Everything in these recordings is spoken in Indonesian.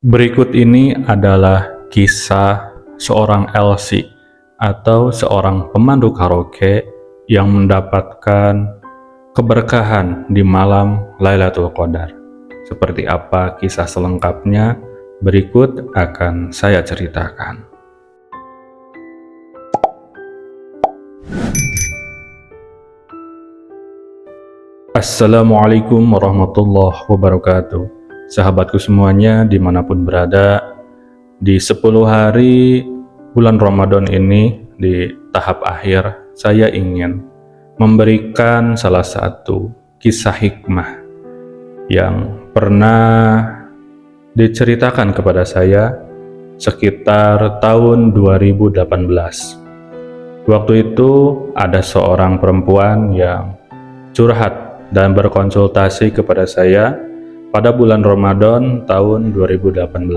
Berikut ini adalah kisah seorang LC atau seorang pemandu karaoke yang mendapatkan keberkahan di malam Lailatul Qadar. Seperti apa kisah selengkapnya? Berikut akan saya ceritakan. Assalamualaikum warahmatullahi wabarakatuh. Sahabatku semuanya dimanapun berada, di 10 hari bulan Ramadan ini, di tahap akhir, saya ingin memberikan salah satu kisah hikmah yang pernah diceritakan kepada saya sekitar tahun 2018. Waktu itu ada seorang perempuan yang curhat dan berkonsultasi kepada saya pada bulan Ramadan tahun 2018.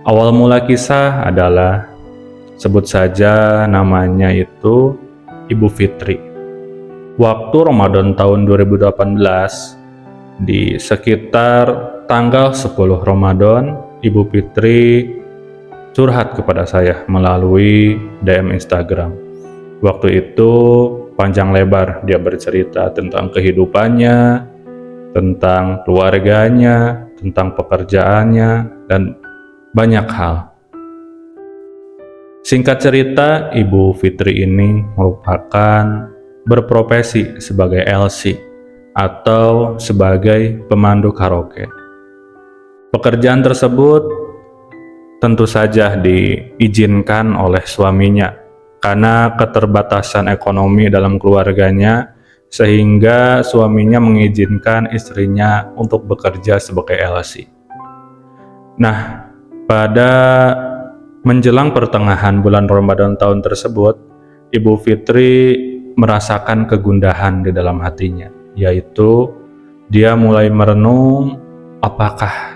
Awal mula kisah adalah, sebut saja namanya itu Ibu Fitri. Waktu Ramadan tahun 2018, di sekitar tanggal 10 Ramadan, Ibu Fitri curhat kepada saya melalui DM Instagram. Waktu itu panjang lebar dia bercerita tentang kehidupannya, tentang keluarganya, tentang pekerjaannya, dan banyak hal. Singkat cerita, Ibu Fitri ini merupakan berprofesi sebagai LC atau sebagai pemandu karaoke. Pekerjaan tersebut tentu saja diizinkan oleh suaminya karena keterbatasan ekonomi dalam keluarganya, sehingga suaminya mengizinkan istrinya untuk bekerja sebagai LC. Nah, pada menjelang pertengahan bulan Ramadan tahun tersebut, Ibu Fitri merasakan kegundahan di dalam hatinya, yaitu dia mulai merenung apakah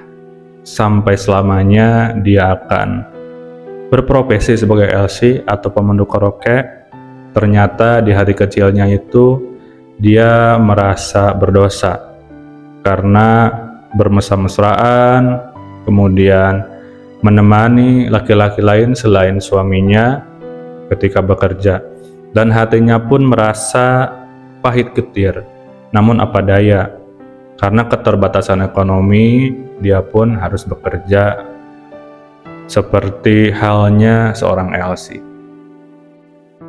sampai selamanya dia akan berprofesi sebagai LC atau pemandu karaoke. Ternyata di hati kecilnya itu dia merasa berdosa karena bermesra-mesraan, kemudian menemani laki-laki lain selain suaminya ketika bekerja, dan hatinya pun merasa pahit getir. Namun apa daya, karena keterbatasan ekonomi, dia pun harus bekerja seperti halnya seorang LC.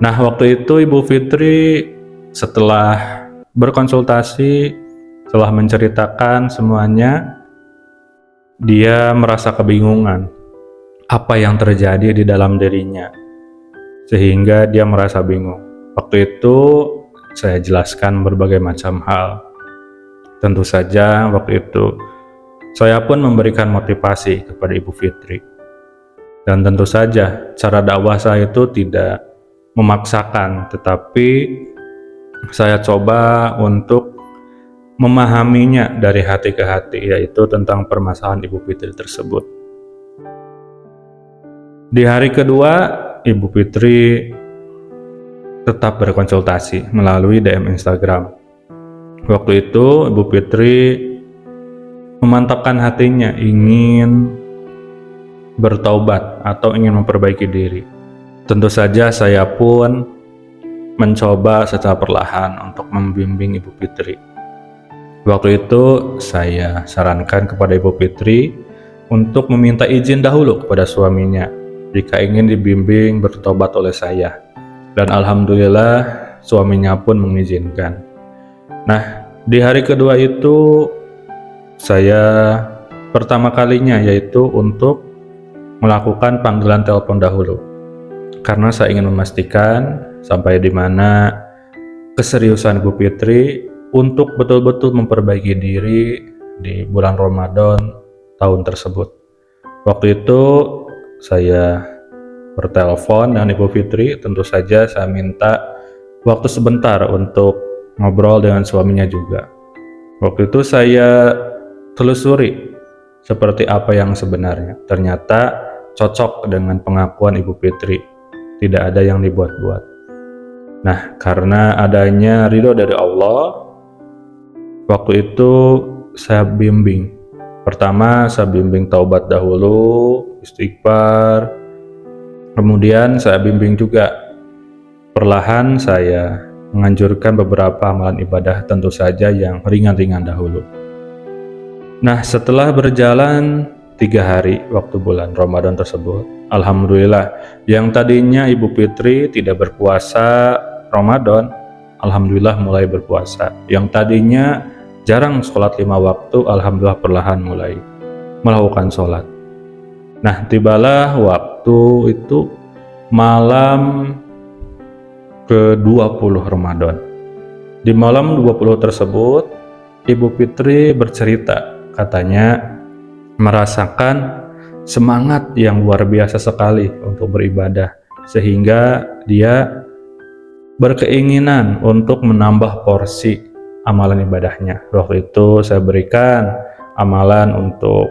Nah, waktu itu Ibu Fitri setelah berkonsultasi, setelah menceritakan semuanya, dia merasa kebingungan apa yang terjadi di dalam dirinya, sehingga dia merasa bingung. Waktu itu saya jelaskan berbagai macam hal. Tentu saja waktu itu saya pun memberikan motivasi kepada Ibu Fitri. Dan tentu saja cara dakwah saya itu tidak memaksakan, tetapi saya coba untuk memahaminya dari hati ke hati, yaitu tentang permasalahan Ibu Fitri tersebut. Di hari kedua, Ibu Fitri tetap berkonsultasi melalui DM Instagram. Waktu itu Ibu Fitri memantapkan hatinya ingin bertaubat atau ingin memperbaiki diri. Tentu saja saya pun mencoba secara perlahan untuk membimbing Ibu Fitri. Waktu itu saya sarankan kepada Ibu Fitri untuk meminta izin dahulu kepada suaminya jika ingin dibimbing bertobat oleh saya, dan alhamdulillah suaminya pun mengizinkan. Nah, di hari kedua itu saya pertama kalinya yaitu untuk melakukan panggilan telepon dahulu, karena saya ingin memastikan sampai di mana keseriusan Ibu Fitri untuk betul-betul memperbaiki diri di bulan Ramadan tahun tersebut. Waktu itu saya bertelepon dengan Ibu Fitri. Tentu saja saya minta waktu sebentar untuk ngobrol dengan suaminya juga. Waktu itu saya telusuri seperti apa yang sebenarnya. Ternyata cocok dengan pengakuan Ibu Fitri, tidak ada yang dibuat-buat. Nah, karena adanya ridho dari Allah, waktu itu saya bimbing Pertama, saya bimbing taubat dahulu, istighfar. Kemudian saya bimbing juga, perlahan saya menganjurkan beberapa amalan ibadah tentu saja yang ringan-ringan dahulu. Nah, setelah berjalan 3 hari waktu bulan Ramadan tersebut, alhamdulillah, yang tadinya Ibu Fitri tidak berpuasa Ramadan, alhamdulillah mulai berpuasa. Yang tadinya jarang sholat 5 waktu, alhamdulillah perlahan mulai melakukan sholat. Nah, tibalah waktu itu malam ke-20 Ramadan. Di malam 20 tersebut, Ibu Fitri bercerita, katanya merasakan semangat yang luar biasa sekali untuk beribadah, sehingga dia berkeinginan untuk menambah porsi amalan ibadahnya. Waktu itu saya berikan amalan untuk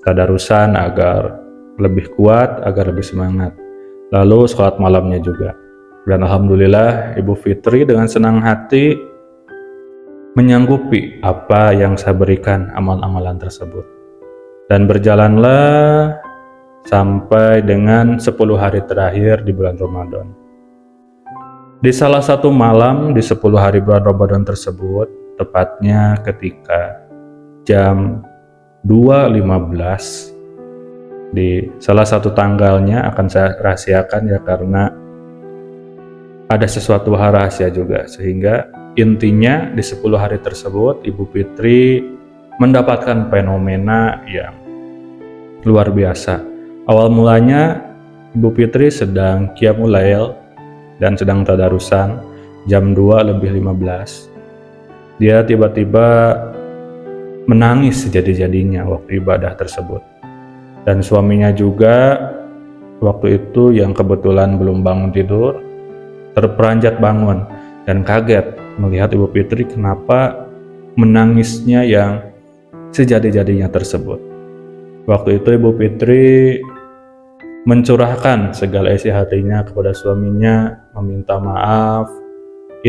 tadarusan agar lebih kuat, agar lebih semangat. Lalu sholat malamnya juga. Dan alhamdulillah Ibu Fitri dengan senang hati menyanggupi apa yang saya berikan amalan-amalan tersebut. Dan berjalanlah sampai dengan 10 hari terakhir di bulan Ramadan. Di salah satu malam di 10 hari bulan Ramadan tersebut, tepatnya ketika jam 2.15, di salah satu tanggalnya akan saya rahasiakan ya, karena ada sesuatu hal rahasia juga, sehingga intinya di 10 hari tersebut Ibu Fitri mendapatkan fenomena yang luar biasa. Awal mulanya Ibu Fitri sedang qiyamul lail dan sedang tadarusan jam 2:15. Dia tiba-tiba menangis sejadi-jadinya waktu ibadah tersebut. Dan suaminya juga waktu itu yang kebetulan belum bangun tidur, terperanjat bangun dan kaget melihat Ibu Fitri kenapa menangisnya yang sejadi-jadinya tersebut. Waktu itu Ibu Fitri mencurahkan segala isi hatinya kepada suaminya, meminta maaf.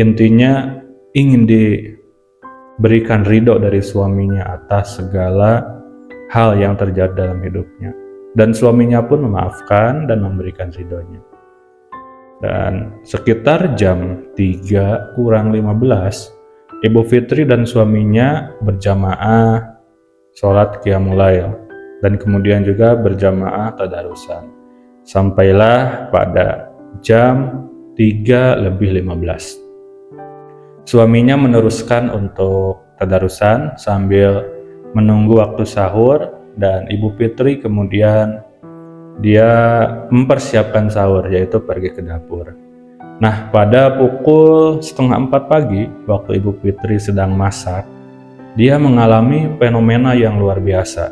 Intinya ingin diberikan ridho dari suaminya atas segala hal yang terjadi dalam hidupnya. Dan suaminya pun memaafkan dan memberikan ridhonya. Dan sekitar jam 3:15, Ibu Fitri dan suaminya berjamaah sholat qiyamul lail dan kemudian juga berjamaah tadarusan. Sampailah pada jam 3:15. Suaminya meneruskan untuk tadarusan sambil menunggu waktu sahur, dan Ibu Fitri kemudian dia mempersiapkan sahur, yaitu pergi ke dapur. Nah, pada pukul 3:30 pagi, waktu Ibu Fitri sedang masak, dia mengalami fenomena yang luar biasa.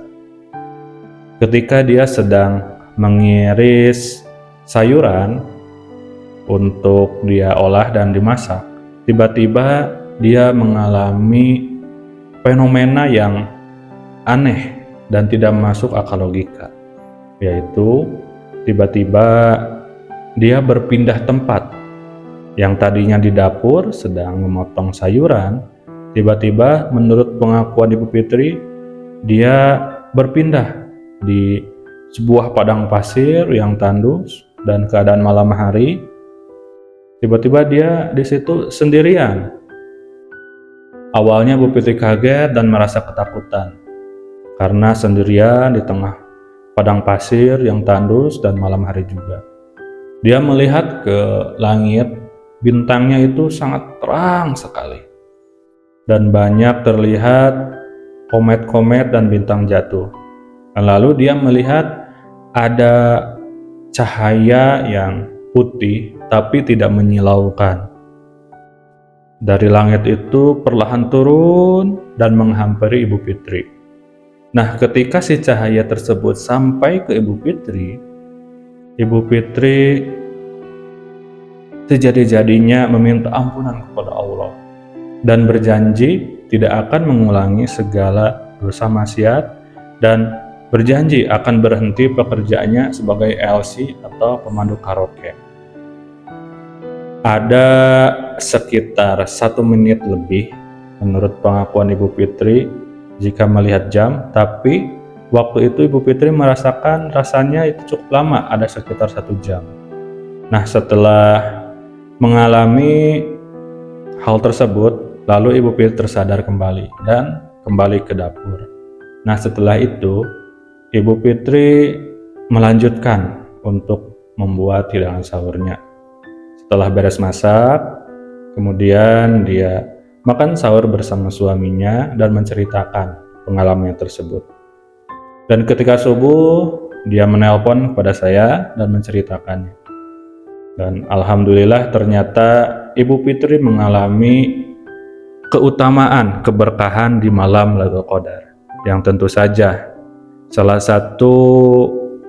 Ketika dia sedang mengiris sayuran untuk dia olah dan dimasak, tiba-tiba dia mengalami fenomena yang aneh dan tidak masuk akal logika, yaitu tiba-tiba dia berpindah tempat. Yang tadinya di dapur sedang memotong sayuran, tiba-tiba menurut pengakuan Ibu Fitri, dia berpindah di sebuah padang pasir yang tandus dan keadaan malam hari. Tiba-tiba dia di situ sendirian. Awalnya Ibu Fitri kaget dan merasa ketakutan karena sendirian di tengah padang pasir yang tandus dan malam hari juga. Dia melihat ke langit, bintangnya itu sangat terang sekali. Dan banyak terlihat komet-komet dan bintang jatuh. Dan lalu dia melihat ada cahaya yang putih tapi tidak menyilaukan. Dari langit itu perlahan turun dan menghampiri Ibu Fitri. Nah, ketika si cahaya tersebut sampai ke Ibu Fitri sejadi-jadinya meminta ampunan kepada Allah dan berjanji tidak akan mengulangi segala dosa maksiat, dan berjanji akan berhenti pekerjaannya sebagai LC atau pemandu karaoke. Ada sekitar 1 menit lebih menurut pengakuan Ibu Fitri jika melihat jam, tapi waktu itu Ibu Fitri merasakan rasanya itu cukup lama, ada sekitar 1 jam. Nah, setelah mengalami hal tersebut, lalu Ibu Fitri tersadar kembali dan kembali ke dapur. Nah, setelah itu Ibu Fitri melanjutkan untuk membuat hidangan sahurnya. Setelah beres masak, kemudian dia makan sahur bersama suaminya dan menceritakan pengalamannya tersebut. Dan ketika subuh, dia menelpon kepada saya dan menceritakannya. Dan alhamdulillah ternyata Ibu Fitri mengalami keutamaan, keberkahan di malam Lailatul Qadar. Yang tentu saja salah satu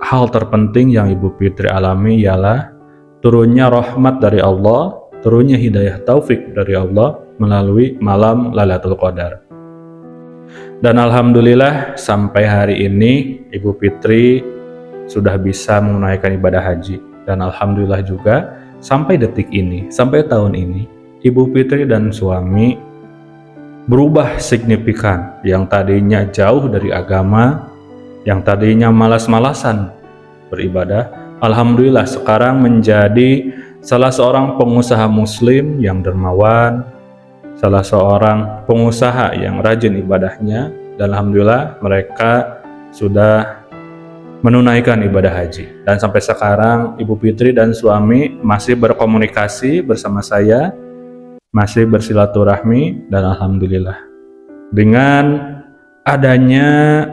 hal terpenting yang Ibu Fitri alami ialah turunnya rahmat dari Allah, turunnya hidayah taufik dari Allah melalui malam Lailatul Qadar. Dan alhamdulillah sampai hari ini Ibu Fitri sudah bisa menunaikan ibadah haji. Dan alhamdulillah juga sampai detik ini, sampai tahun ini, Ibu Fitri dan suami berubah signifikan. Yang tadinya jauh dari agama, yang tadinya malas-malasan beribadah, alhamdulillah sekarang menjadi salah seorang pengusaha muslim yang dermawan, salah seorang pengusaha yang rajin ibadahnya, dan alhamdulillah mereka sudah menunaikan ibadah haji. Dan sampai sekarang Ibu Fitri dan suami masih berkomunikasi bersama saya, masih bersilaturahmi, dan alhamdulillah dengan adanya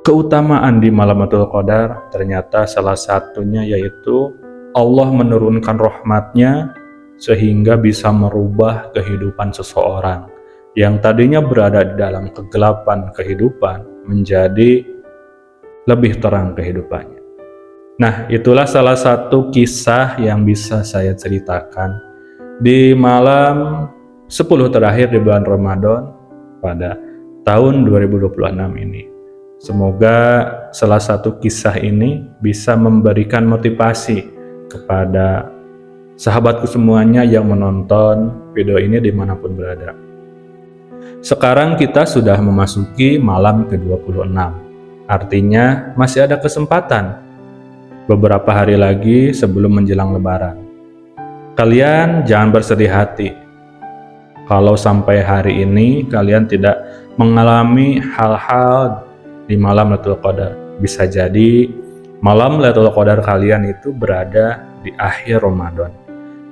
keutamaan di malam Lailatul Qadar, ternyata salah satunya yaitu Allah menurunkan rahmatnya sehingga bisa merubah kehidupan seseorang yang tadinya berada di dalam kegelapan kehidupan menjadi lebih terang kehidupannya. Nah, itulah salah satu kisah yang bisa saya ceritakan di malam 10 terakhir di bulan Ramadan pada tahun 2026 ini. Semoga salah satu kisah ini bisa memberikan motivasi kepada sahabatku semuanya yang menonton video ini dimanapun berada. Sekarang kita sudah memasuki malam ke-26. Artinya masih ada kesempatan beberapa hari lagi sebelum menjelang Lebaran. Kalian jangan bersedih hati kalau sampai hari ini kalian tidak mengalami hal-hal di malam Lailatul Qadar. Bisa jadi malam Lailatul Qadar kalian itu berada di akhir Ramadan.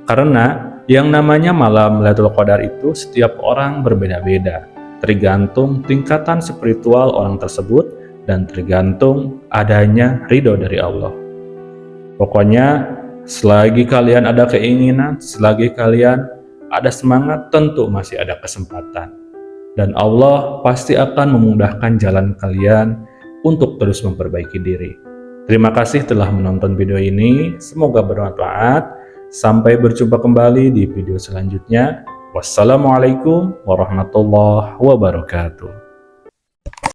Karena yang namanya malam Lailatul Qadar itu setiap orang berbeda-beda, tergantung tingkatan spiritual orang tersebut dan tergantung adanya ridho dari Allah. Pokoknya selagi kalian ada keinginan, selagi kalian ada semangat, tentu masih ada kesempatan. Dan Allah pasti akan memudahkan jalan kalian untuk terus memperbaiki diri. Terima kasih telah menonton video ini, semoga bermanfaat. Sampai berjumpa kembali di video selanjutnya. Wassalamualaikum warahmatullahi wabarakatuh.